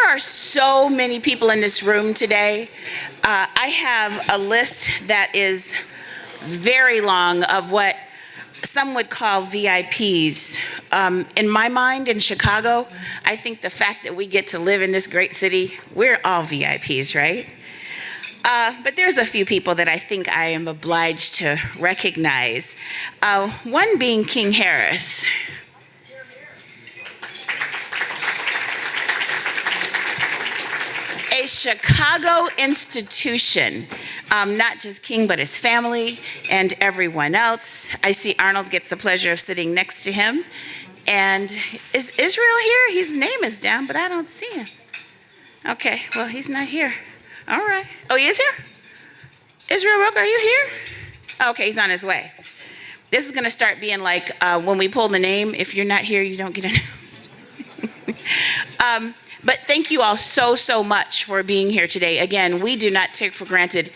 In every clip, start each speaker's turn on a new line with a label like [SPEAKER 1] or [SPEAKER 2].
[SPEAKER 1] are so many people in this room today. I have a list that is very long of what some would call VIPs. In my mind, in Chicago, I think the fact that we get to live in this great city, we're all VIPs, right? But there's a few people that I think I am obliged to recognize. One being King Harris. A Chicago institution, not just King, but his family and everyone else. I see Arnold gets the pleasure of sitting next to him. And is Israel here? His name is down, but I don't see him. Okay, well, he's not here. All right. Oh, he is here? Israel Rook, are you here? Okay, he's on his way. This is going to start being like when we pull the name, if you're not here, you don't get announced. But thank you all so much for being here today. Again, we do not take for granted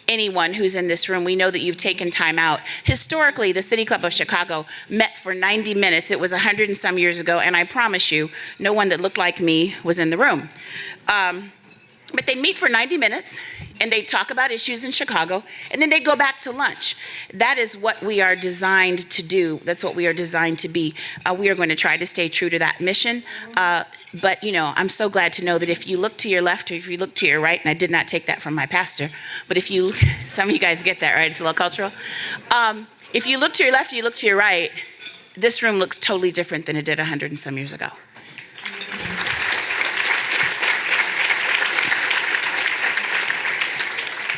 [SPEAKER 1] anyone who's in this room. We know that you've taken time out. Historically, the City Club of Chicago met for 90 minutes. It was 100 and some years ago, and I promise you, no one that looked like me was in the room. But they meet for 90 minutes, and they talk about issues in Chicago, and then they go back to lunch. That is what we are designed to do. That's what we are designed to be. We are going to try to stay true to that mission. But, you know, I'm so glad to know that if you look to your left or if you look to your right, and I did not take that from my pastor, but if you, some of you guys get that, right? It's a little cultural. If you look to your left or you look to your right, this room looks totally different than it did 100 and some years ago.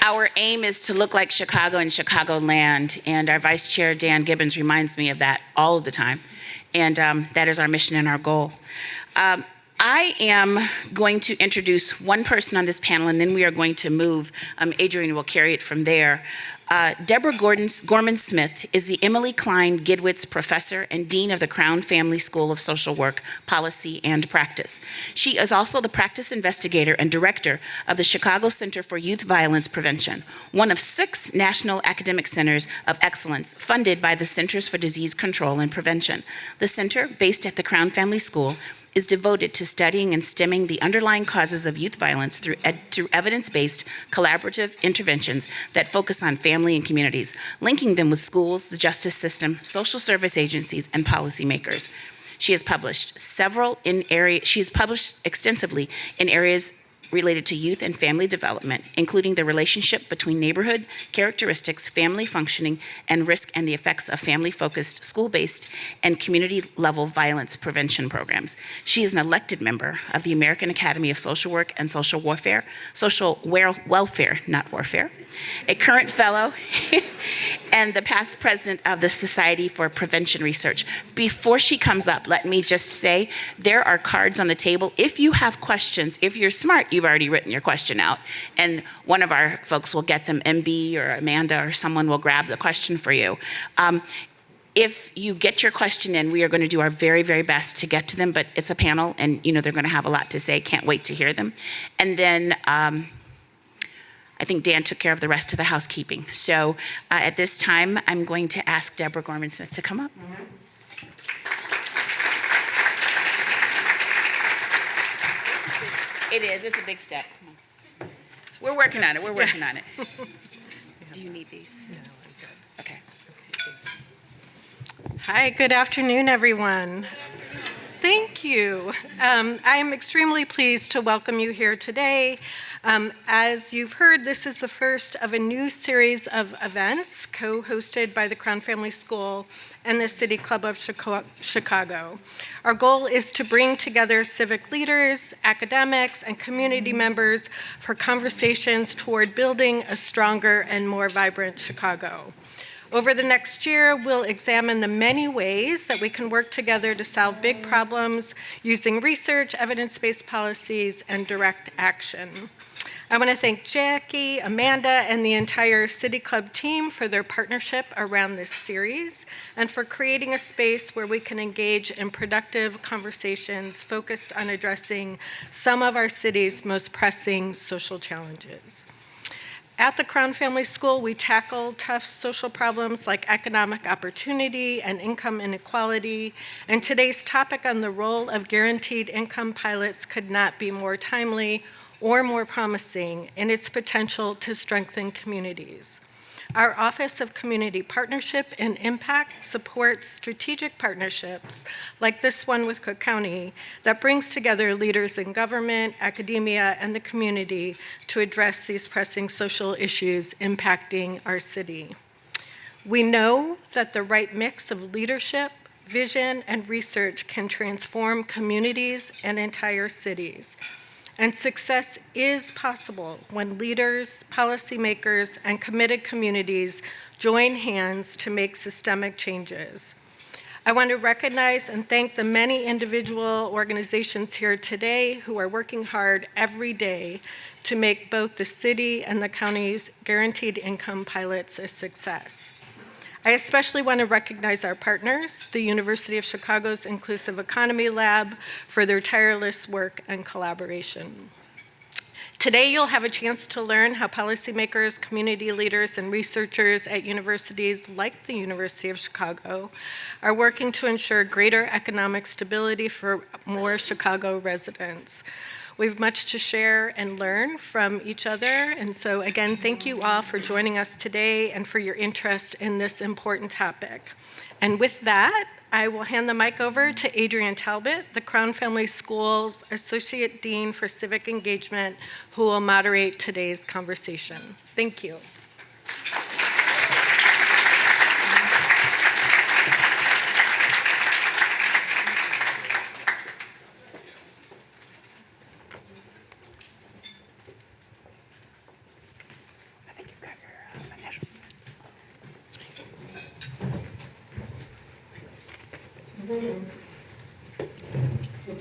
[SPEAKER 1] Our aim is to look like Chicago and Chicagoland, and our Vice Chair, Dan Gibbons, reminds me of that all of the time, and that is our mission and our goal. I am going to introduce one person on this panel, and then we are going to move. Adrian will carry it from there. Deborah Gorman-Smith is the Emily Klein Gidwitz Professor and Dean of the Crown Family School of Social Work, Policy, and Practice. She is also the practice investigator and director of the Chicago Center for Youth Violence Prevention, one of 6 national academic centers of excellence funded by the Centers for Disease Control and Prevention. The center, based at the Crown Family School, is devoted to studying and stemming the underlying causes of youth violence through evidence-based collaborative interventions that focus on family and communities, linking them with schools, the justice system, social service agencies, and policymakers. She has published extensively in areas related to youth and family development, including the relationship between neighborhood characteristics, family functioning, and risk and the effects of family-focused, school-based, and community-level violence prevention programs. She is an elected member of the American Academy of Social Work and Social Welfare, not warfare, a current fellow, and the past president of the Society for Prevention Research. Before she comes up, let me just say, there are cards on the table. If you have questions, if you're smart, you've already written your question out, and one of our folks will get them, MB or Amanda or someone will grab the question for you. If you get your question in, we are going to do our very, very best to get to them, but it's a panel, and you know they're going to have a lot to say. Can't wait to hear them. And then I think Dan took care of the rest of the housekeeping. So at this time, I'm going to ask Deborah Gorman-Smith to come up. It is. It's a big step. We're working on it. We're working on it. Do you need these? No, I'm good. Okay.
[SPEAKER 2] Hi, good afternoon, everyone. Thank you. I am extremely pleased to welcome you here today. As you've heard, this is the first of a new series of events co-hosted by the Crown Family School and the City Club of Chicago. Our goal is to bring together civic leaders, academics, and community members for conversations toward building a stronger and more vibrant Chicago. Over the next year, we'll examine the many ways that we can work together to solve big problems using research, evidence-based policies, and direct action. I want to thank Jackie, Amanda, and the entire City Club team for their partnership around this series and for creating a space where we can engage in productive conversations focused on addressing some of our city's most pressing social challenges. At the Crown Family School, we tackle tough social problems like economic opportunity and income inequality, and today's topic on the role of guaranteed income pilots could not be more timely or more promising in its potential to strengthen communities. Our Office of Community Partnership and Impact supports strategic partnerships like this one with Cook County that brings together leaders in government, academia, and the community to address these pressing social issues impacting our city. We know that the right mix of leadership, vision, and research can transform communities and entire cities. And success is possible when leaders, policymakers, and committed communities join hands to make systemic changes. I want to recognize and thank the many individual organizations here today who are working hard every day to make both the city and the county's guaranteed income pilots a success. I especially want to recognize our partners, the University of Chicago's Inclusive Economy Lab, for their tireless work and collaboration. Today, you'll have a chance to learn how policymakers, community leaders, and researchers at universities like the University of Chicago are working to ensure greater economic stability for more Chicago residents. We have much to share and learn from each other, and so again, thank you all for joining us today and for your interest in this important topic. And with that, I will hand the mic over to Adrian Talbott, the Crown Family School's Associate Dean for Civic Engagement, who will moderate today's conversation. Thank you.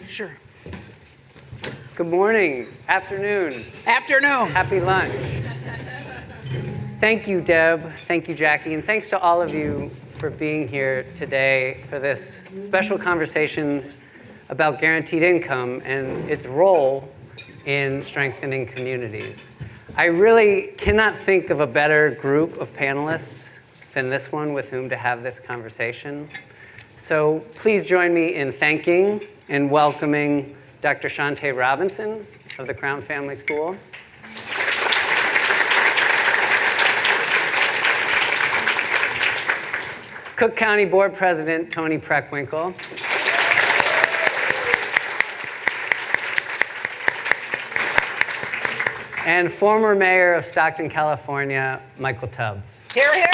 [SPEAKER 3] Sure.
[SPEAKER 4] Good morning, afternoon,
[SPEAKER 3] Afternoon.
[SPEAKER 4] happy lunch. Thank you, Deb, thank you, Jackie, and thanks to all of you for being here today for this special conversation about guaranteed income and its role in strengthening communities. I really cannot think of a better group of panelists than this one with whom to have this conversation. So please join me in thanking and welcoming Dr. Shantá Robinson of the Crown Family School. Cook County Board President Toni Preckwinkle. And former Mayor of Stockton, California, Michael Tubbs.
[SPEAKER 3] Here, here.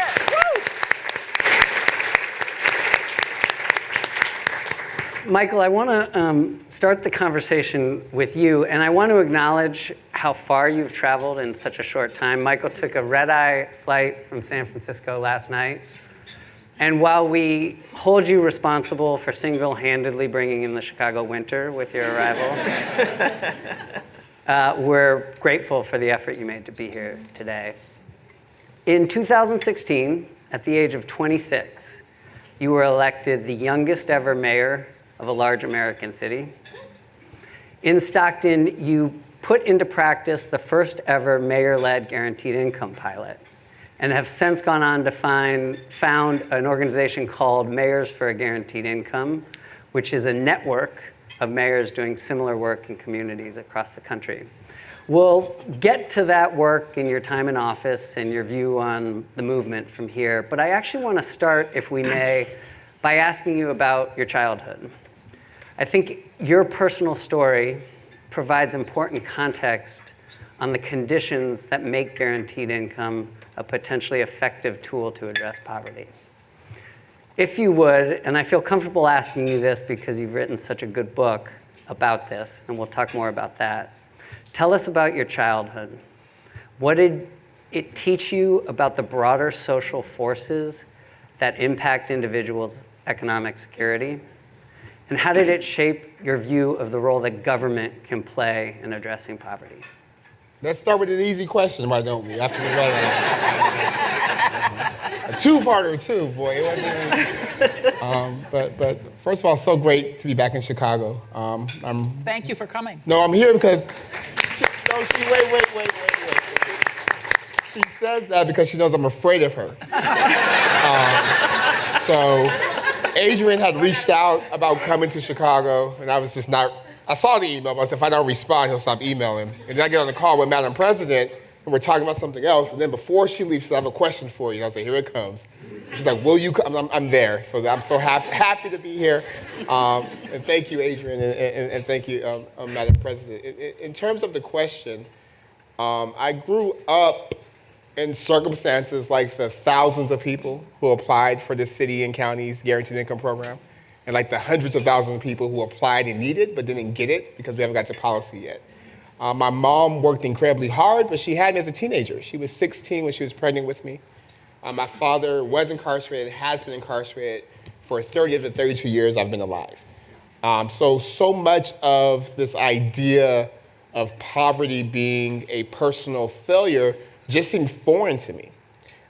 [SPEAKER 4] Michael, I want to start the conversation with you, and I want to acknowledge how far you've traveled in such a short time. Michael took a red-eye flight from San Francisco last night, and while we hold you responsible for single-handedly bringing in the Chicago winter with your arrival, we're grateful for the effort you made to be here today. In 2016, at the age of 26, you were elected the youngest ever mayor of a large American city. In Stockton, you put into practice the first ever mayor-led guaranteed income pilot and have since gone on to found an organization called Mayors for a Guaranteed Income, which is a network of mayors doing similar work in communities across the country. We'll get to that work in your time in office and your view on the movement from here, but I actually want to start, if we may, by asking you about your childhood. I think your personal story provides important context on the conditions that make guaranteed income a potentially effective tool to address poverty. If you would, and I feel comfortable asking you this because you've written such a good book about this, and we'll talk more about that, tell us about your childhood. What did it teach you about the broader social forces that impact individuals' economic security? And how did it shape your view of the role that government can play in addressing poverty?
[SPEAKER 5] Let's start with an easy question, why don't we? After the a two-parter too, boy. It wasn't even, but first of all, so great to be back in Chicago.
[SPEAKER 3] Thank you for coming.
[SPEAKER 5] No, I'm here because. No, wait. She says that because she knows I'm afraid of her. So Adrian had reached out about coming to Chicago, and I was just not, I saw the email, but I said, if I don't respond, he'll stop emailing. And then I get on the call with Madam President, and we're talking about something else, and then before she leaves, she said, I have a question for you. And I was like, here it comes. She's like, will you come? I'm there. So I'm so happy to be here. And thank you, Adrian, and thank you, Madam President. In terms of the question, I grew up in circumstances like the thousands of people who applied for the city and county's guaranteed income program, and like the hundreds of thousands of people who applied and needed but didn't get it because we haven't got to policy yet. My mom worked incredibly hard, but she had me as a teenager. She was 16 when she was pregnant with me. My father was incarcerated, has been incarcerated for 30 of the 32 years I've been alive. So much of this idea of poverty being a personal failure just seemed foreign to me.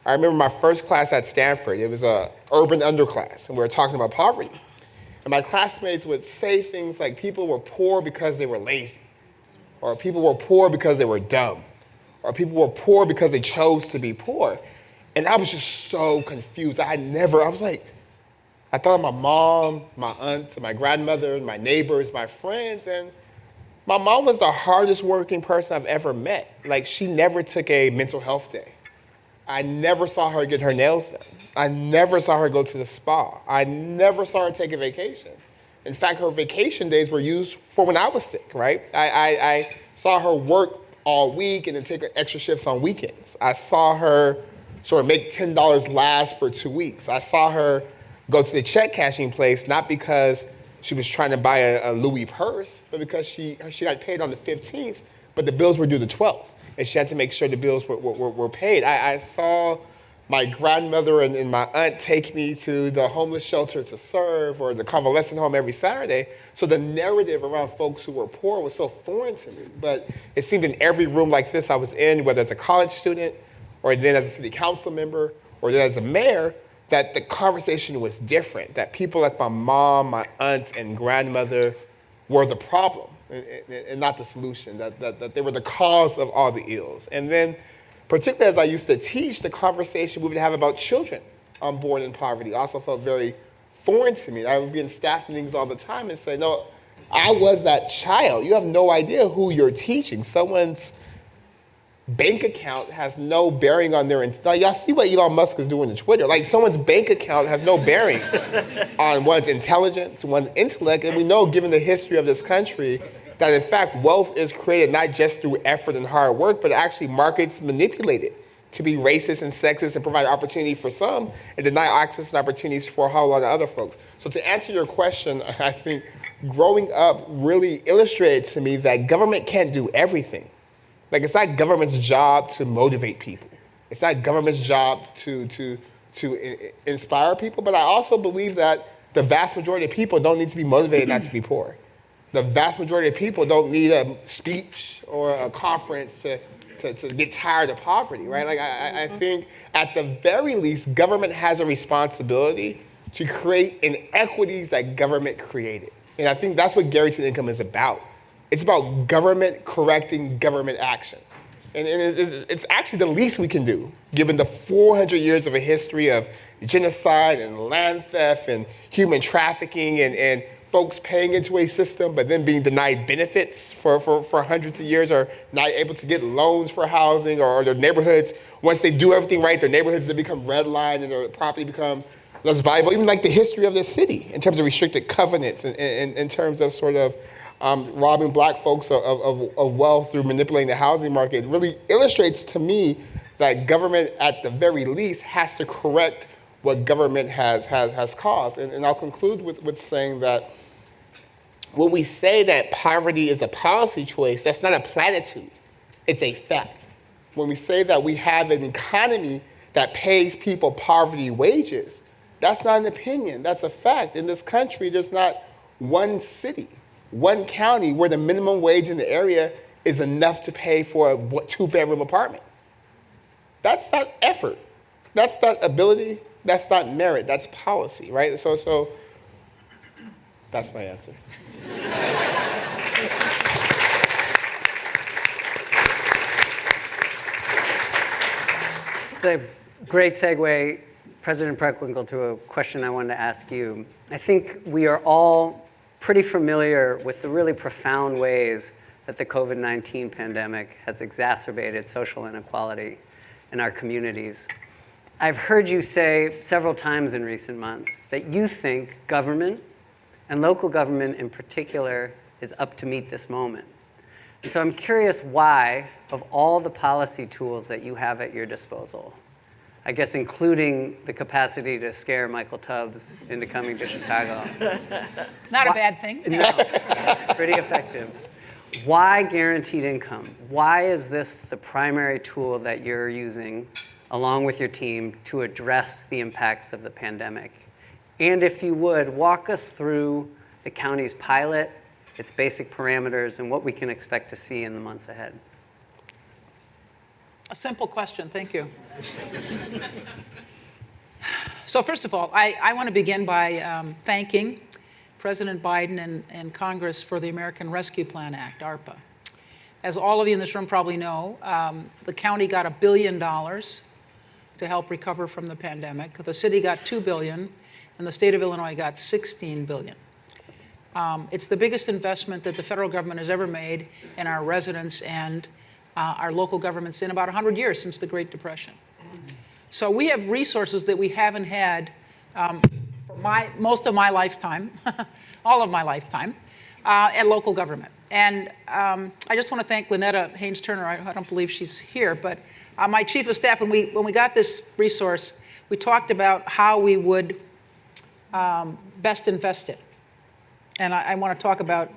[SPEAKER 5] I remember my first class at Stanford. It was an urban underclass, and we were talking about poverty. And my classmates would say things like people were poor because they were lazy, or people were poor because they were dumb, or people were poor because they chose to be poor. And I was just so confused. I was like, I thought of my mom, my aunt, my grandmother, my neighbors, my friends, and my mom was the hardest working person I've ever met. Like, she never took a mental health day. I never saw her get her nails done. I never saw her go to the spa. I never saw her take a vacation. In fact, her vacation days were used for when I was sick, right? I saw her work all week and then take extra shifts on weekends. I saw her sort of make $10 last for 2 weeks. I saw her go to the check cashing place, not because she was trying to buy a Louis purse, but because she got paid on the 15th, but the bills were due the 12th, and she had to make sure the bills were paid. I saw my grandmother and my aunt take me to the homeless shelter to serve, or the convalescent home every Saturday. So the narrative around folks who were poor was so foreign to me. But it seemed in every room like this I was in, whether as a college student, or then as a city council member, or then as a mayor, that the conversation was different, that people like my mom, my aunt, and grandmother were the problem and not the solution, that they were the cause of all the ills. And then, particularly as I used to teach, the conversation we would have about children born in poverty also felt very foreign to me. I would be in staff meetings all the time and say, no, I was that child. You have no idea who you're teaching. Someone's bank account has no bearing on their, now y'all see what Elon Musk is doing on Twitter. Like, someone's bank account has no bearing on one's intelligence, one's intellect, and we know, given the history of this country, that in fact wealth is created not just through effort and hard work, but actually markets manipulate it to be racist and sexist and provide opportunity for some and deny access and opportunities for a whole lot of other folks. So to answer your question, I think growing up really illustrated to me that government can't do everything. Like, it's not government's job to motivate people. It's not government's job to inspire people, but I also believe that the vast majority of people don't need to be motivated not to be poor. The vast majority of people don't need a speech or a conference to get tired of poverty, right? Like, I think at the very least, government has a responsibility to create inequities that government created. And I think that's what guaranteed income is about. It's about government correcting government action. And it's actually the least we can do, given the 400 years of a history of genocide and land theft and human trafficking and folks paying into a system but then being denied benefits for hundreds of years, or not able to get loans for housing, or their neighborhoods, once they do everything right, their neighborhoods, they become redlined and their property becomes less valuable. Even like the history of this city in terms of restricted covenants and in terms of sort of robbing black folks of wealth through manipulating the housing market, really illustrates to me that government, at the very least, has to correct what government has caused. And I'll conclude with saying that when we say that poverty is a policy choice, that's not a platitude, it's a fact. When we say that we have an economy that pays people poverty wages, that's not an opinion, that's a fact. In this country, there's not one city, one county where the minimum wage in the area is enough to pay for a two-bedroom apartment. That's not effort. That's not ability. That's not merit. That's policy, right? So that's my answer.
[SPEAKER 4] It's a great segue, President Preckwinkle, to a question I wanted to ask you. I think we are all pretty familiar with the really profound ways that the COVID-19 pandemic has exacerbated social inequality in our communities. I've heard you say several times in recent months that you think government, and local government in particular, is up to meet this moment. And so I'm curious why, of all the policy tools that you have at your disposal, I guess including the capacity to scare Michael Tubbs into coming to Chicago.
[SPEAKER 3] Not a bad thing.
[SPEAKER 4] No, pretty effective. Why guaranteed income? Why is this the primary tool that you're using, along with your team, to address the impacts of the pandemic? And if you would, walk us through the county's pilot, its basic parameters, and what we can expect to see in the months ahead.
[SPEAKER 3] A simple question, thank you. So first of all, I want to begin by thanking President Biden and Congress for the American Rescue Plan Act, ARPA. As all of you in this room probably know, the county got $1 billion to help recover from the pandemic. The city got $2 billion, and the state of Illinois got $16 billion. It's the biggest investment that the federal government has ever made in our residents and our local governments in about 100 years since the Great Depression. So we have resources that we haven't had for most of my lifetime, all of my lifetime, at local government. And I just want to thank Lynetta Haynes-Turner. I don't believe she's here, but my chief of staff, when we got this resource, we talked about how we would best invest it. And I want to talk about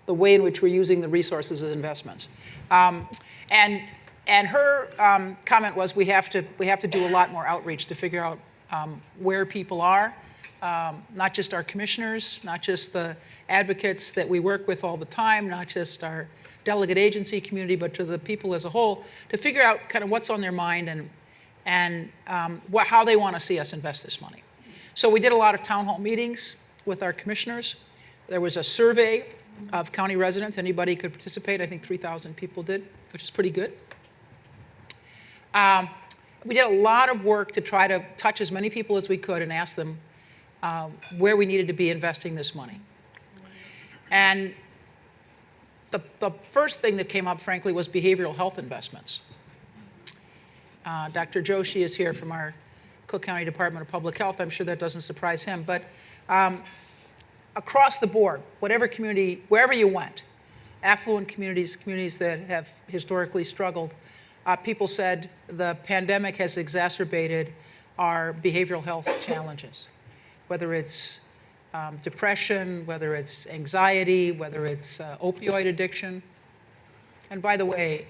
[SPEAKER 3] the way in which we're using the resources as investments. And her comment was we have to do a lot more outreach to figure out where people are, not just our commissioners, not just the advocates that we work with all the time, not just our delegate agency community, but to the people as a whole, to figure out kind of what's on their mind and how they want to see us invest this money. So we did a lot of town hall meetings with our commissioners. There was a survey of county residents. Anybody could participate. I think 3,000 people did, which is pretty good. We did a lot of work to try to touch as many people as we could and ask them where we needed to be investing this money. And the first thing that came up, frankly, was behavioral health investments. Dr. Joshi is here from our Cook County Department of Public Health. I'm sure that doesn't surprise him. But across the board, whatever community, wherever you went, affluent communities, communities that have historically struggled, people said the pandemic has exacerbated our behavioral health challenges, whether it's depression, whether it's anxiety, whether it's opioid addiction. And by the way,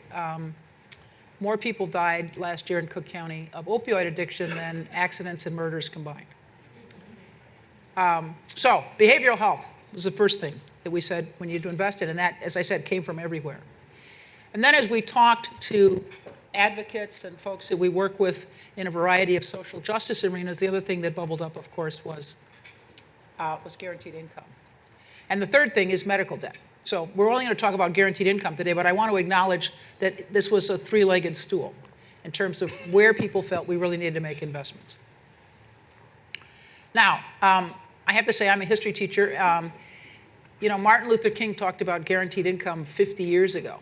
[SPEAKER 3] more people died last year in Cook County of opioid addiction than accidents and murders combined. So behavioral health was the first thing that we said we needed to invest in, and that, as I said, came from everywhere. And then as we talked to advocates and folks that we work with in a variety of social justice arenas, the other thing that bubbled up, of course, was guaranteed income. And the third thing is medical debt. So we're only going to talk about guaranteed income today, but I want to acknowledge that this was a three-legged stool in terms of where people felt we really needed to make investments. Now, I have to say I'm a history teacher. Martin Luther King talked about guaranteed income 50 years ago.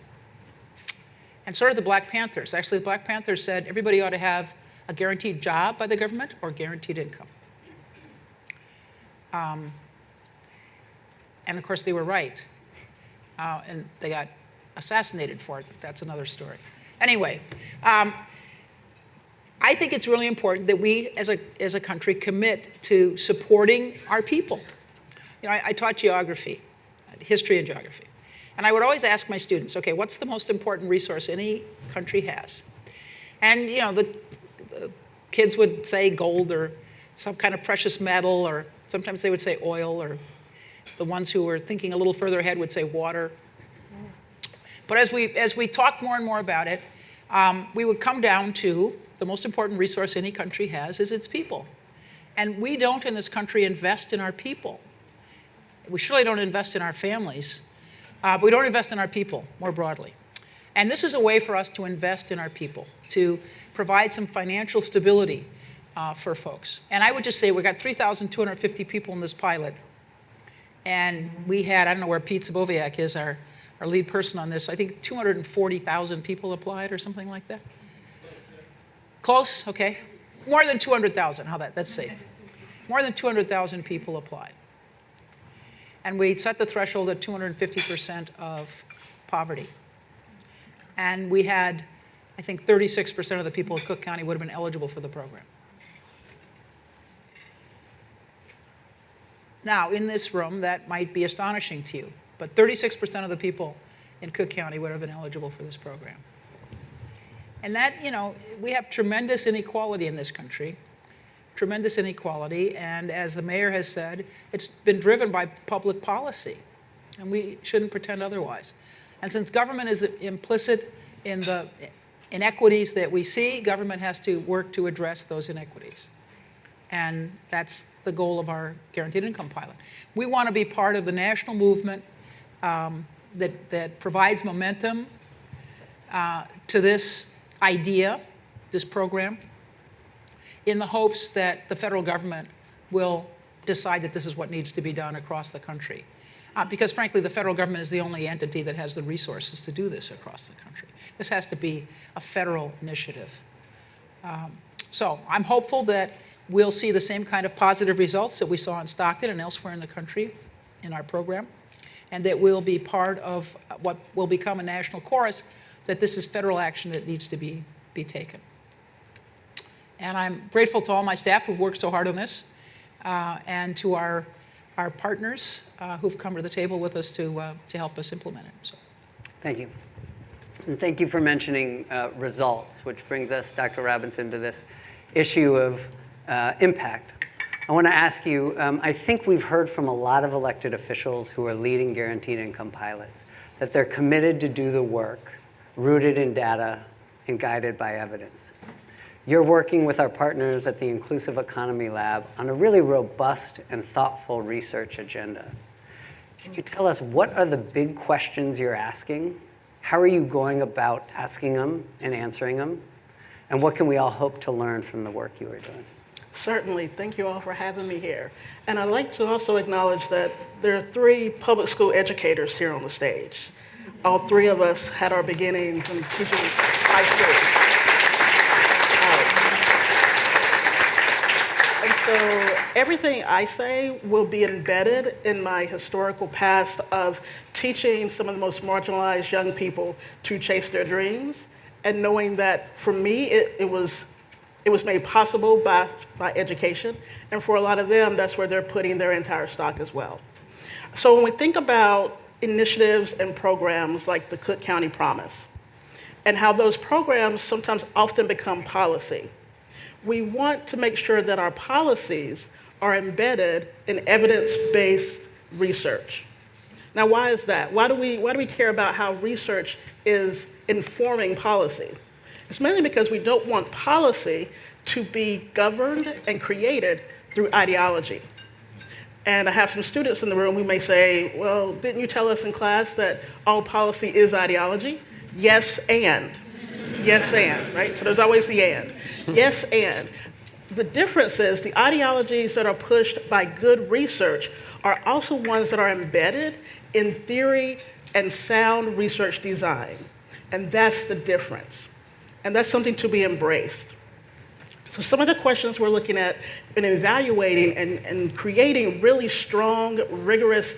[SPEAKER 3] And so did the Black Panthers. Actually, the Black Panthers said everybody ought to have a guaranteed job by the government or guaranteed income. And of course, they were right. And they got assassinated for it, but that's another story. Anyway, I think it's really important that we, as a country, commit to supporting our people. I taught geography, history and geography. And I would always ask my students, okay, what's the most important resource any country has? And, the kids would say gold or some kind of precious metal, or sometimes they would say oil, or the ones who were thinking a little further ahead would say water. But as we talked more and more about it, we would come down to the most important resource any country has is its people. And we don't in this country invest in our people. We surely don't invest in our families, but we don't invest in our people more broadly. And this is a way for us to invest in our people, to provide some financial stability for folks. And I would just say we got 3,250 people in this pilot. And we had, I don't know where Pete Saboviak is, our lead person on this, I think 240,000 people applied or something like that. Close, okay. More than 200,000, that's safe. More than 200,000 people applied. And we set the threshold at 250% of poverty. And we had, I think 36% of the people in Cook County would have been eligible for the program. Now, in this room, that might be astonishing to you, but 36% of the people in Cook County would have been eligible for this program. And that, we have tremendous inequality in this country, tremendous inequality, and as the mayor has said, it's been driven by public policy, and we shouldn't pretend otherwise. And since government is implicit in the inequities that we see, government has to work to address those inequities. And that's the goal of our guaranteed income pilot. We want to be part of the national movement that provides momentum to this idea, this program, in the hopes that the federal government will decide that this is what needs to be done across the country. Because frankly, the federal government is the only entity that has the resources to do this across the country. This has to be a federal initiative. So I'm hopeful that we'll see the same kind of positive results that we saw in Stockton and elsewhere in the country in our program, and that we'll be part of what will become a national chorus, that this is federal action that needs to be taken. And I'm grateful to all my staff who've worked so hard on this, and to our partners who've come to the table with us to help us implement it. So.
[SPEAKER 4] Thank you. And thank you for mentioning results, which brings us, Dr. Robinson, to this issue of impact. I want to ask you, I think we've heard from a lot of elected officials who are leading guaranteed income pilots that they're committed to do the work, rooted in data and guided by evidence. You're working with our partners at the Inclusive Economy Lab on a really robust and thoughtful research agenda. Can you tell us what are the big questions you're asking? How are you going about asking them and answering them? And what can we all hope to learn from the work you are doing?
[SPEAKER 6] Certainly. Thank you all for having me here. And I'd like to also acknowledge that there are 3 public school educators here on the stage. All 3 of us had our beginnings in teaching high school. And so everything I say will be embedded in my historical past of teaching some of the most marginalized young people to chase their dreams, and knowing that for me, it was made possible by education, and for a lot of them, that's where they're putting their entire stock as well. So when we think about initiatives and programs like the Cook County Promise, and how those programs sometimes often become policy, we want to make sure that our policies are embedded in evidence-based research. Now, why is that? Why do we care about how research is informing policy? It's mainly because we don't want policy to be governed and created through ideology. And I have some students in the room who may say, well, didn't you tell us in class that all policy is ideology? Yes, and. Yes, and, right? So there's always the and. Yes, and. The difference is the ideologies that are pushed by good research are also ones that are embedded in theory and sound research design. And that's the difference. And that's something to be embraced. So some of the questions we're looking at in evaluating and creating really strong, rigorous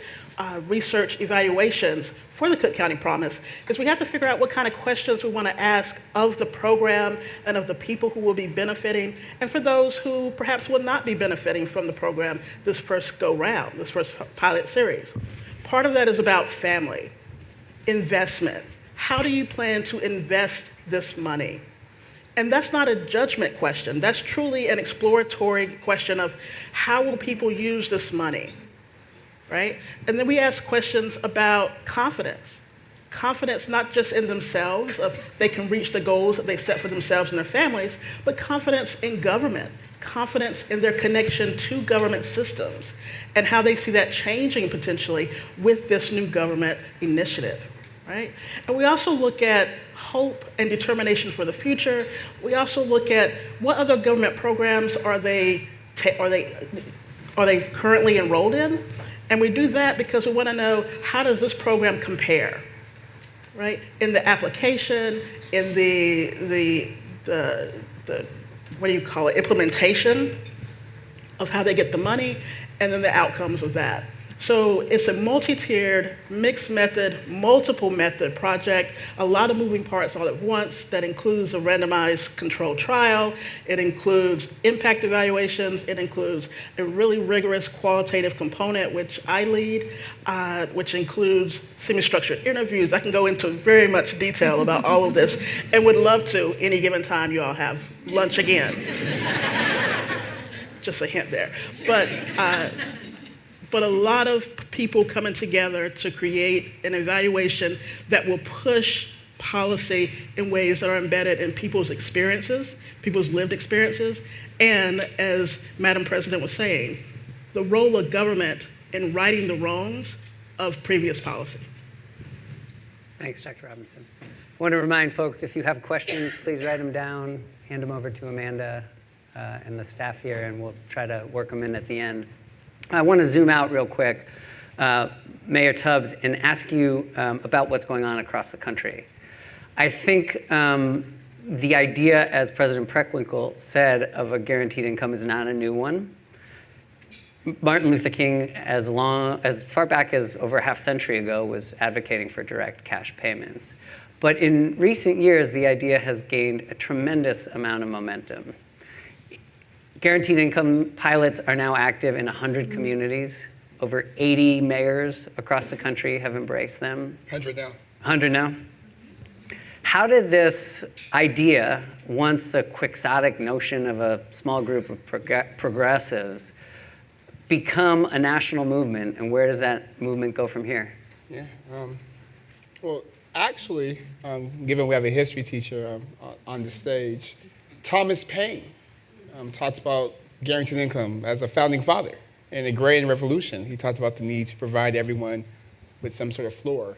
[SPEAKER 6] research evaluations for the Cook County Promise is we have to figure out what kind of questions we want to ask of the program and of the people who will be benefiting, and for those who perhaps will not be benefiting from the program this first go-round, this first pilot series. Part of that is about family, investment. How do you plan to invest this money? And that's not a judgment question. That's truly an exploratory question of how will people use this money, right? And then we ask questions about confidence. Confidence not just in themselves, of they can reach the goals that they set for themselves and their families, but confidence in government, confidence in their connection to government systems, and how they see that changing potentially with this new government initiative. right? And we also look at hope and determination for the future. We also look at what other government programs are they currently enrolled in? And we do that because we want to know, how does this program compare, right? In the application, in the what do you call it, implementation of how they get the money, and then the outcomes of that. So it's a multi-tiered, mixed method, multiple method project, a lot of moving parts all at once. That includes a randomized controlled trial, it includes impact evaluations, it includes a really rigorous qualitative component, which I lead, which includes semi-structured interviews. I can go into very much detail about all of this, and would love to, any given time you all have lunch again. Just a hint there. But a lot of people coming together to create an evaluation that will push policy in ways that are embedded in people's experiences, people's lived experiences, and, as Madam President was saying, the role of government in righting the wrongs of previous policy.
[SPEAKER 4] Thanks, Dr. Robinson. I want to remind folks, if you have questions, please write them down, hand them over to Amanda and the staff here, and we'll try to work them in at the end. I want to zoom out real quick, Mayor Tubbs, and ask you about what's going on across the country. I think the idea, as President Preckwinkle said, of a guaranteed income is not a new one. Martin Luther King, as far back as over a half century ago, was advocating for direct cash payments. But in recent years, the idea has gained a tremendous amount of momentum. Guaranteed income pilots are now active in 100 communities. Over 80 mayors across the country have embraced them.
[SPEAKER 5] 100 now.
[SPEAKER 4] 100 now. How did this idea, once a quixotic notion of a small group of progressives, become a national movement, and where does that movement go from here?
[SPEAKER 5] Yeah. Well, actually, given we have a history teacher on the stage, Thomas Paine talked about guaranteed income as a founding father. In the Agrarian Revolution, he talked about the need to provide everyone with some sort of floor.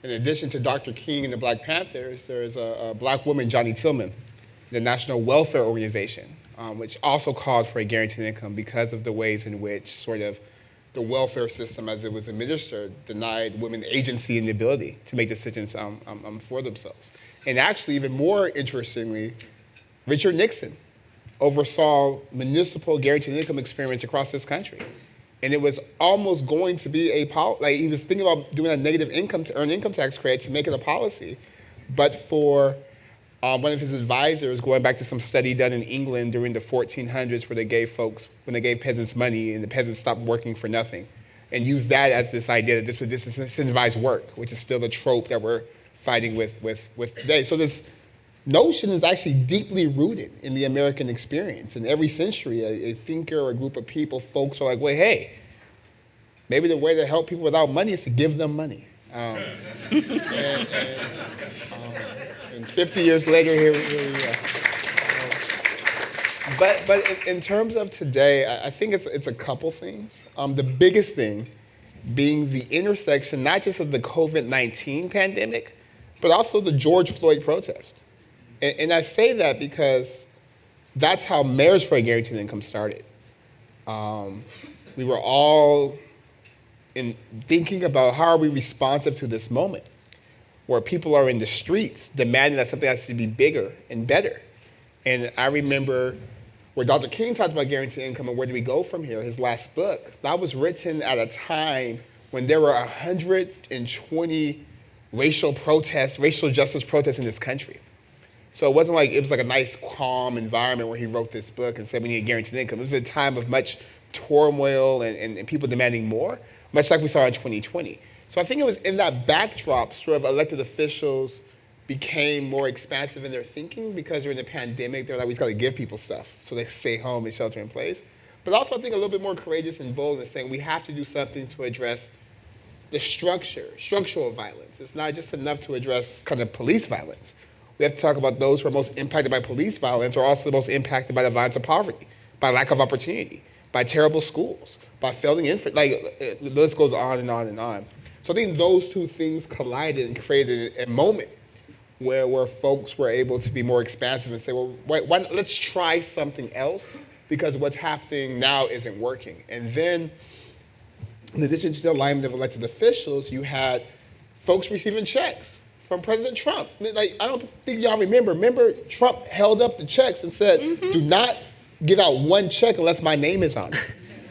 [SPEAKER 5] In addition to Dr. King and the Black Panthers, there is a black woman, Johnny Tillman, the National Welfare Organization, which also called for a guaranteed income because of the ways in which sort of the welfare system as it was administered denied women agency and the ability to make decisions for themselves. And actually, even more interestingly, Richard Nixon oversaw municipal guaranteed income experiments across this country. And it was almost going to be he was thinking about doing a negative earned income tax credit to make it a policy. But for one of his advisors, going back to some study done in England during the 1400s when they gave peasants money and the peasants stopped working for nothing, and used that as this idea that this would disincentivize work, which is still a trope that we're fighting with today. So this notion is actually deeply rooted in the American experience. In every century, a thinker or a group of people, folks are like, well, hey, maybe the way to help people without money is to give them money. And 50 years later, here we are. But in terms of today, I think it's a couple things. The biggest thing being the intersection, not just of the COVID-19 pandemic, but also the George Floyd protest. And I say that because that's how Mayors for a Guaranteed Income started. We were all thinking about how are we responsive to this moment where people are in the streets demanding that something has to be bigger and better. And I remember where Dr. King talked about guaranteed income and where do we go from here, his last book, that was written at a time when there were 120 racial justice protests in this country. So it wasn't like it was like a nice, calm environment where he wrote this book and said we need guaranteed income. It was a time of much turmoil and people demanding more, much like we saw in 2020. So I think it was in that backdrop, sort of elected officials became more expansive in their thinking because during the pandemic, they're like, we just gotta give people stuff so they stay home and shelter in place. But also I think a little bit more courageous and bold in saying we have to do something to address the structural violence. It's not just enough to address kind of police violence. We have to talk about those who are most impacted by police violence are also the most impacted by the violence of poverty, by lack of opportunity, by terrible schools, by failing the list goes on and on and on. So I think those two things collided and created a moment where folks were able to be more expansive and say, well, let's try something else because what's happening now isn't working. And then, in addition to the alignment of elected officials, you had folks receiving checks from President Trump. Like, I don't think y'all remember Trump held up the checks and said, do not give out one check unless my name is on it.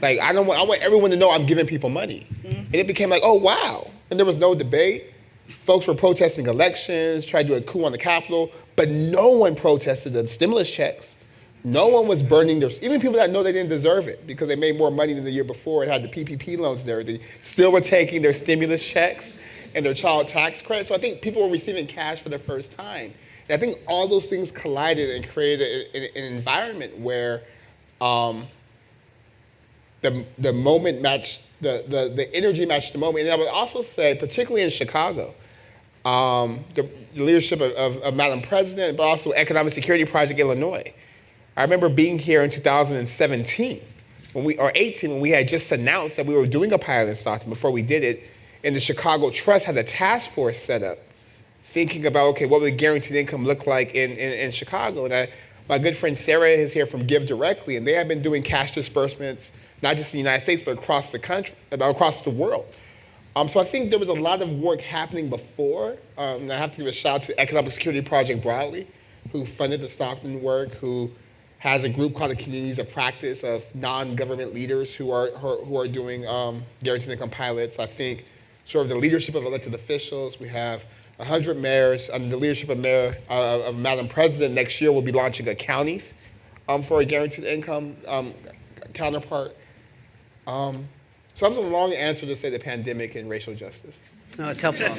[SPEAKER 5] Like, I want everyone to know I'm giving people money. And it became like, oh, wow. And there was no debate. Folks were protesting elections, tried to do a coup on the Capitol, but no one protested the stimulus checks. No one was burning even people that know they didn't deserve it because they made more money than the year before and had the PPP loans and everything, still were taking their stimulus checks and their child tax credit. So I think people were receiving cash for the first time. And I think all those things collided and created an environment where the moment matched, the energy matched the moment. And I would also say, particularly in Chicago, the leadership of Madam President, but also Economic Security Project Illinois. I remember being here in 2017, or 18, when we had just announced that we were doing a pilot in Stockton before we did it, and the Chicago Trust had a task force set up, thinking about, okay, what would the guaranteed income look like in Chicago? And my good friend Sarah is here from Give Directly, and they have been doing cash disbursements, not just in the United States, but across the country, across the world. So I think there was a lot of work happening before, and I have to give a shout out to Economic Security Project broadly, who funded the Stockton work, who has a group called the Communities of Practice of non-government leaders who are doing guaranteed income pilots. I think sort of the leadership of elected officials. We have 100 mayors under the leadership of Madam President. Next year we'll be launching a counties for a guaranteed income counterpart. So that was a long answer to say the pandemic and racial justice.
[SPEAKER 4] No, it's helpful.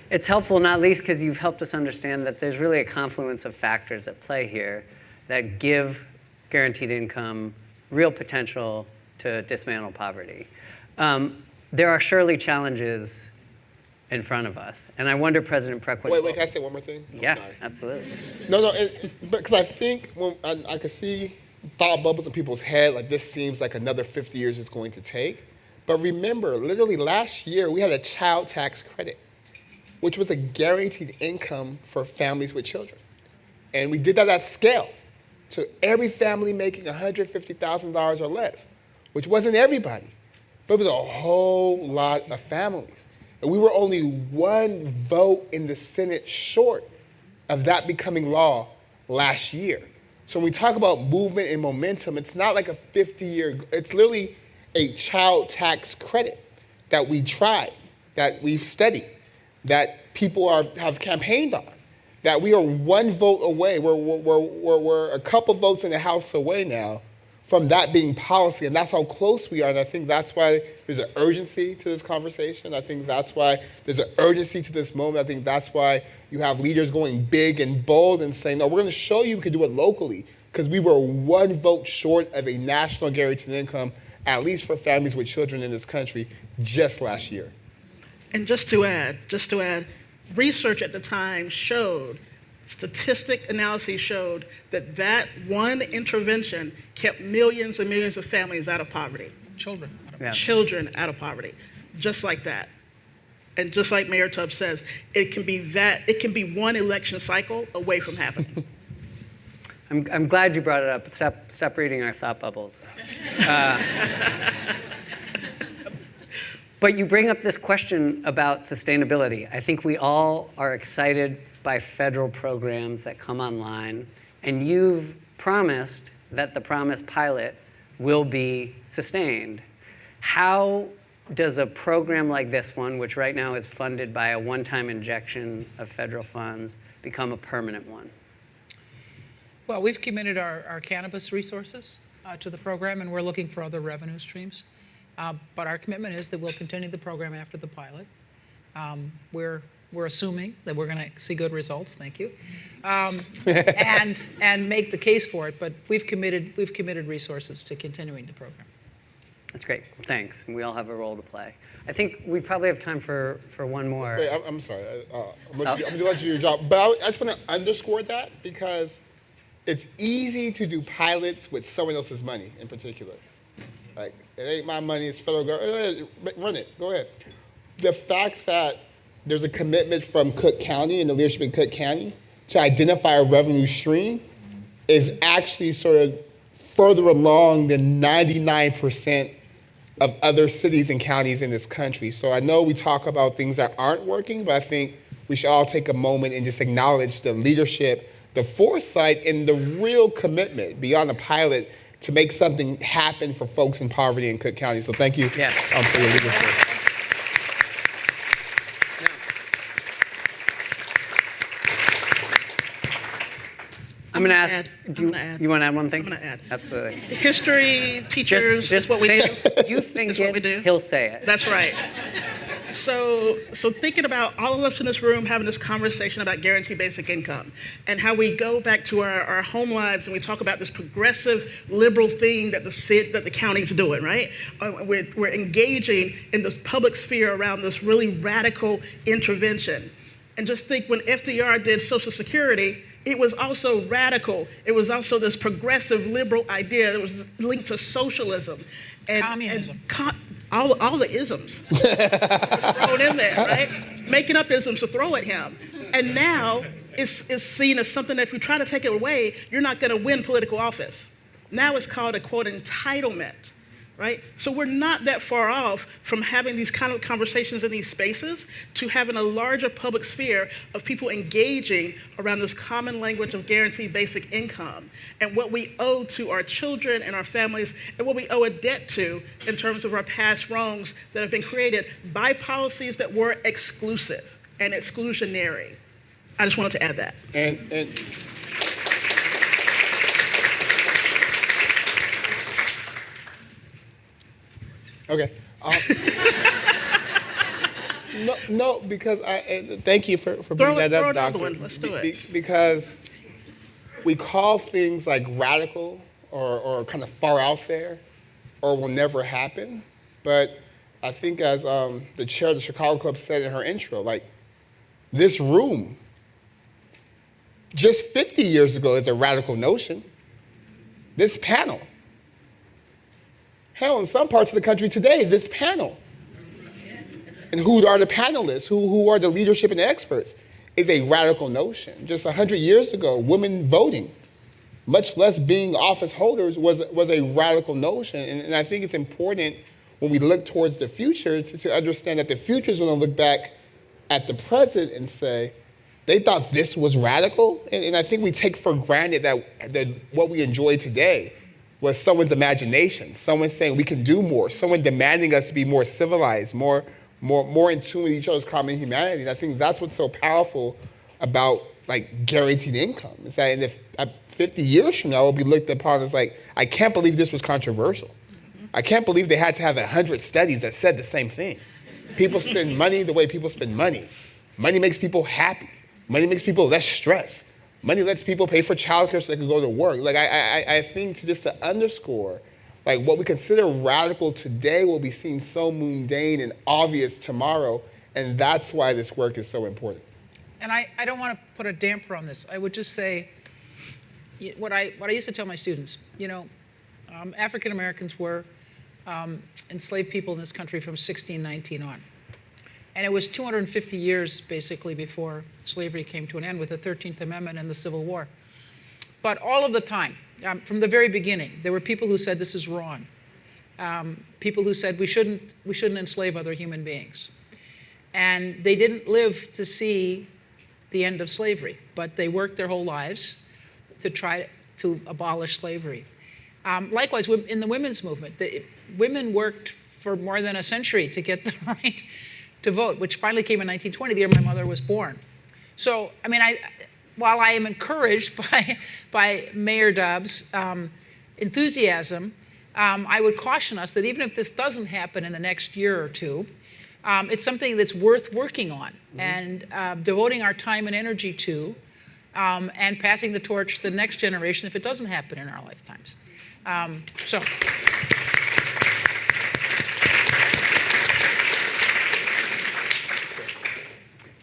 [SPEAKER 4] It's helpful not least because you've helped us understand that there's really a confluence of factors at play here that give guaranteed income real potential to dismantle poverty. There are surely challenges in front of us. And I wonder, President Preckwinkle.
[SPEAKER 5] Wait, can I say one more thing?
[SPEAKER 4] Yeah,
[SPEAKER 5] sorry.
[SPEAKER 4] Absolutely.
[SPEAKER 5] No, because I think when I could see thought bubbles in people's head, like this seems like another 50 years it's going to take. But remember, literally last year, we had a child tax credit, which was a guaranteed income for families with children. And we did that at scale. So every family making $150,000 or less, which wasn't everybody, but it was a whole lot of families. And we were only one vote in the Senate short of that becoming law last year. So when we talk about movement and momentum, it's not like a 50-year, it's literally a child tax credit that we tried, that we've studied, that people have campaigned on, that we are one vote away. We're a couple votes in the House away now from that being policy, and that's how close we are. And I think that's why there's an urgency to this conversation. I think that's why there's an urgency to this moment. I think that's why you have leaders going big and bold and saying, no, we're going to show you we can do it locally, because we were one vote short of a national guaranteed income, at least for families with children in this country, just last year.
[SPEAKER 6] And just to add, research at the time showed, statistic analysis showed that one intervention kept millions and millions of families out of poverty.
[SPEAKER 3] Children.
[SPEAKER 6] Children out of poverty, just like that. And just like Mayor Tubbs says, it can be one election cycle away from happening.
[SPEAKER 4] I'm glad you brought it up. Stop reading our thought bubbles. But you bring up this question about sustainability. I think we all are excited by federal programs that come online, and you've promised that the Promise pilot will be sustained. How does a program like this one, which right now is funded by a one-time injection of federal funds, become a permanent one?
[SPEAKER 3] Well, we've committed our cannabis resources to the program, and we're looking for other revenue streams. But our commitment is that we'll continue the program after the pilot. We're assuming that we're going to see good results. Thank you, and make the case for it. But we've committed resources to continuing the program.
[SPEAKER 4] That's great. Thanks. And we all have a role to play. I think we probably have time for one more.
[SPEAKER 5] Wait, I'm sorry. I'm going to let you do your job. But I just want to underscore that because it's easy to do pilots with someone else's money in particular. Like, it ain't my money, it's federal government. Run it, go ahead. the fact that there's a commitment from Cook County and the leadership in Cook County to identify a revenue stream is actually sort of further along than 99% of other cities and counties in this country. So I know we talk about things that aren't working, but I think we should all take a moment and just acknowledge the leadership, the foresight, and the real commitment beyond the pilot to make something happen for folks in poverty in Cook County. So thank you for your leadership.
[SPEAKER 4] I'm going to ask, you want to add one thing?
[SPEAKER 6] I'm going to add.
[SPEAKER 4] Absolutely.
[SPEAKER 6] History teachers
[SPEAKER 4] Just
[SPEAKER 6] is what we do.
[SPEAKER 4] You think
[SPEAKER 6] That's what we do.
[SPEAKER 4] he'll say it.
[SPEAKER 6] That's right. So thinking about all of us in this room having this conversation about guaranteed basic income and how we go back to our home lives and we talk about this progressive liberal thing that the county's doing, right? We're engaging in this public sphere around this really radical intervention. And just think when FDR did Social Security, it was also radical. It was also this progressive liberal idea that was linked to socialism. And,
[SPEAKER 3] communism.
[SPEAKER 6] All the isms thrown in there, right? Making up isms to throw at him. And now it's seen as something that if you try to take it away, you're not going to win political office. Now it's called a, quote, entitlement, right? So we're not that far off from having these kind of conversations in these spaces to having a larger public sphere of people engaging around this common language of guaranteed basic income and what we owe to our children and our families and what we owe a debt to in terms of our past wrongs that have been created by policies that were exclusive and exclusionary. I just wanted to add that.
[SPEAKER 5] And okay. No, because thank you for bringing that up, Doctor.
[SPEAKER 6] One. Let's do it.
[SPEAKER 5] Because we call things like radical or kind of far out there or will never happen. But I think as the chair of the Chicago Club said in her intro, like this room, just 50 years ago is a radical notion. This panel. Hell, in some parts of the country today, this panel, and who are the panelists, who are the leadership and the experts, is a radical notion. Just 100 years ago, women voting, much less being office holders, was a radical notion. And I think it's important when we look towards the future to understand that the future is going to look back at the present and say, they thought this was radical. And I think we take for granted that what we enjoy today was someone's imagination, someone saying we can do more, someone demanding us to be more civilized, more in tune with each other's common humanity. And I think that's what's so powerful about like guaranteed income. Is that and if 50 years from now, it'll be looked upon as like, I can't believe this was controversial. I can't believe they had to have 100 studies that said the same thing. People spend money the way people spend money. Money makes people happy. Money makes people less stressed. Money lets people pay for childcare so they can go to work. Like I think just to underscore, like what we consider radical today will be seen so mundane and obvious tomorrow, and that's why this work is so important.
[SPEAKER 3] And I don't want to put a damper on this. I would just say what I used to tell my students. African Americans were enslaved people in this country from 1619 on. And it was 250 years, basically, before slavery came to an end with the 13th Amendment and the Civil War. But all of the time, from the very beginning, there were people who said this is wrong. People who said we shouldn't enslave other human beings. And they didn't live to see the end of slavery, but they worked their whole lives to try to abolish slavery. Likewise, in the women's movement, women worked for more than a century to get the right to vote, which finally came in 1920, the year my mother was born. So, I mean, while I am encouraged by Mayor Dobbs' enthusiasm, I would caution us that even if this doesn't happen in the next year or two, it's something that's worth working on and devoting our time and energy to, and passing the torch to the next generation if it doesn't happen in our lifetimes.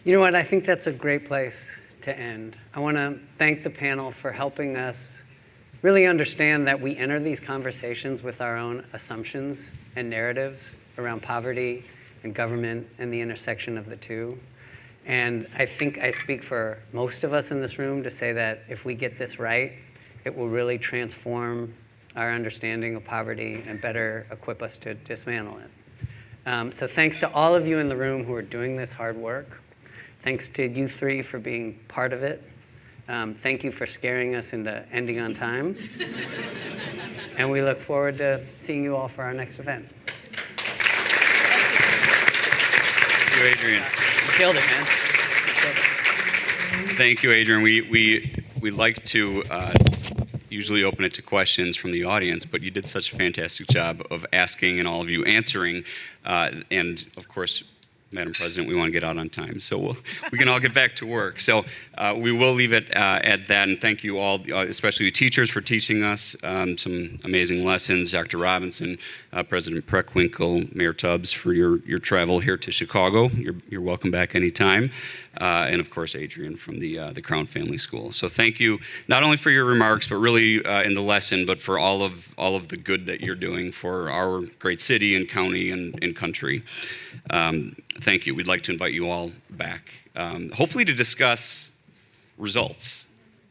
[SPEAKER 4] You know what? I think that's a great place to end. I want to thank the panel for helping us really understand that we enter these conversations with our own assumptions and narratives around poverty and government and the intersection of the two. And I think I speak for most of us in this room to say that if we get this right, it will really transform our understanding of poverty and better equip us to dismantle it. So thanks to all of you in the room who are doing this hard work. Thanks to you three for being part of it. Thank you for scaring us into ending on time. And we look forward to seeing you all for our next event.
[SPEAKER 7] Thank you, Adrian.
[SPEAKER 4] You killed it, man. You killed it.
[SPEAKER 7] Thank you, Adrian. We like to usually open it to questions from the audience, but you did such a fantastic job of asking and all of you answering. And of course, Madam President, we want to get out on time, so we can all get back to work. So we will leave it at that, and thank you all, especially the teachers, for teaching us some amazing lessons. Dr. Robinson, President Preckwinkle, Mayor Tubbs, for your travel here to Chicago. You're welcome back anytime. And of course, Adrian from the Crown Family School. So thank you, not only for your remarks, but really in the lesson, but for all of the good that you're doing for our great city and county and country. Thank you. We'd like to invite you all back, hopefully to discuss results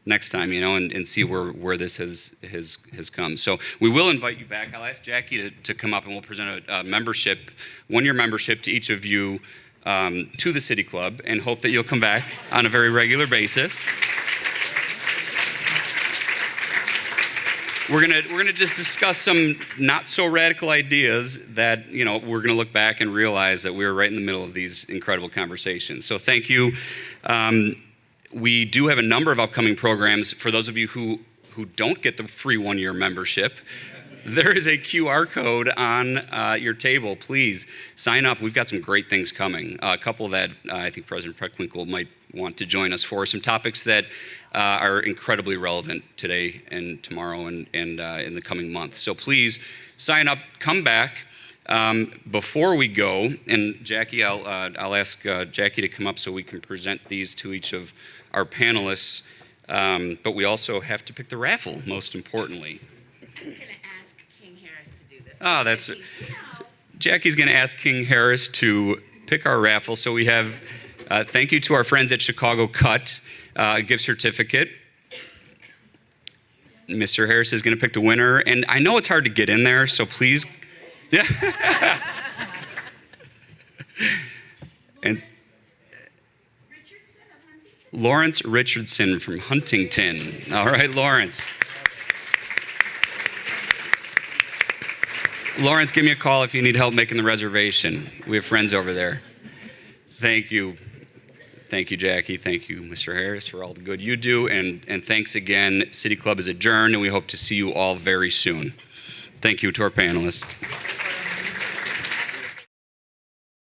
[SPEAKER 7] next time, and see where this has come. So we will invite you back. I'll ask Jackie to come up, and we'll present a membership, one-year membership to each of you to the City Club, and hope that you'll come back on a very regular basis. We're gonna just discuss some not so radical ideas that we're gonna look back and realize that we were right in the middle of these incredible conversations. So thank you. We do have a number of upcoming programs. For those of you who don't get the free one-year membership, there is a QR code on your table. Please sign up. We've got some great things coming. A couple that I think President Preckwinkle might want to join us for. Some topics that are incredibly relevant today and tomorrow and in the coming months. So please sign up, come back. Before we go, and Jackie, I'll ask Jackie to come up so we can present these to each of our panelists. But we also have to pick the raffle, most importantly.
[SPEAKER 1] I'm going to ask King Harris to do this.
[SPEAKER 7] Oh, that's it. Jackie's going to ask King Harris to pick our raffle. So we have, thank you to our friends at Chicago Cut, a gift certificate. Mr. Harris is going to pick the winner. And I know it's hard to get in there, so please. Yeah. And Lawrence Richardson from Huntington. All right, Lawrence. Lawrence, give me a call if you need help making the reservation. We have friends over there. Thank you. Thank you, Jackie. Thank you, Mr. Harris, for all the good you do. And thanks again. City Club is adjourned, and we hope to see you all very soon. Thank you to our panelists.